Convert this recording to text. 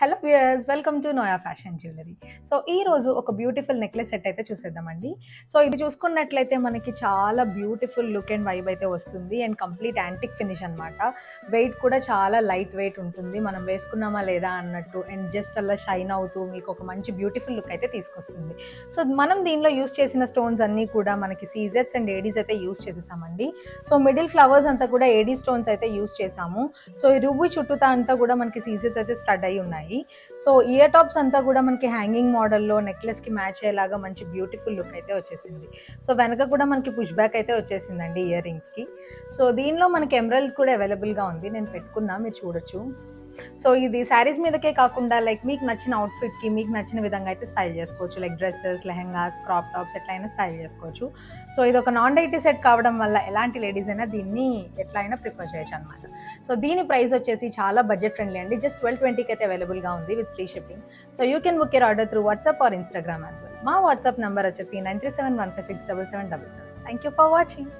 Hello viewers, welcome to Noah fashion jewellery. So ఈ రోజు ఒక బ్యూటిఫుల్ నెక్లెస్ సెట్ అయితే చూసేద్దామండి. సో ఇది చూసుకున్నట్లయితే మనకి చాలా బ్యూటిఫుల్ లుక్ అండ్ వైబ్ అయితే వస్తుంది అండ్ కంప్లీట్ యాంటిక్ ఫినిష్ అనమాట. వెయిట్ కూడా చాలా లైట్ వెయిట్ ఉంటుంది, మనం వేసుకున్నామా లేదా అన్నట్టు, అండ్ జస్ట్ అలా షైన్ అవుతూ మీకు ఒక మంచి బ్యూటిఫుల్ లుక్ అయితే తీసుకొస్తుంది. సో మనం దీనిలో యూస్ చేసిన స్టోన్స్ అన్నీ కూడా మనకి సీజెట్స్ అండ్ ఏడీస్ అయితే యూస్ చేసేసామండి. సో మిడిల్ ఫ్లవర్స్ అంతా కూడా ఏడీ స్టోన్స్ అయితే యూస్ చేసాము. సో ఈ రువ్వు చుట్టూతా అంతా కూడా మనకి సీజెట్స్ అయితే స్టడ్ అయి ఉన్నాయి. సో ఇయర్ టాప్స్ అంతా కూడా మనకి హ్యాంగింగ్ మోడల్లో నెక్లెస్ కి మ్యాచ్ అయ్యేలాగా మంచి బ్యూటిఫుల్ లుక్ అయితే వచ్చేసింది. సో వెనక కూడా మనకి పుష్ బ్యాక్ అయితే వచ్చేసిందండి ఇయర్ రింగ్స్ కి. సో దీనిలో మనకి ఎమరల్డ్ కూడా అవైలబుల్ గా ఉంది, నేను పెట్టుకున్నా, మీరు చూడొచ్చు. సో ఇది శారీస్ మీదకే కాకుండా లైక్ మీకు నచ్చిన అవుట్ఫిట్ కి మీకు నచ్చిన విధంగా అయితే స్టైల్ చేసుకోవచ్చు. Like dresses, lehengas, crop tops ఎట్లయినా స్టైల్ చేసుకోవచ్చు. సో ఇది ఒక నాన్ డైటీ సెట్ కావడం వల్ల ఎలాంటి లేడీస్ అయినా దీన్ని ఎట్లయినా ప్రిఫర్ చేయొచ్చు అనమాట. సో దీని ప్రైస్ వచ్చేసి చాలా బడ్జెట్ ఫ్రెండ్లీ అండి. జస్ట్ 1220కి అయితే అవైలబుల్ గా ఉంది with free shipping. So you can book your order through WhatsApp or Instagram as well. మా వాట్సాప్ నెంబర్ వచ్చేసి 9371567777. Thank you for watching.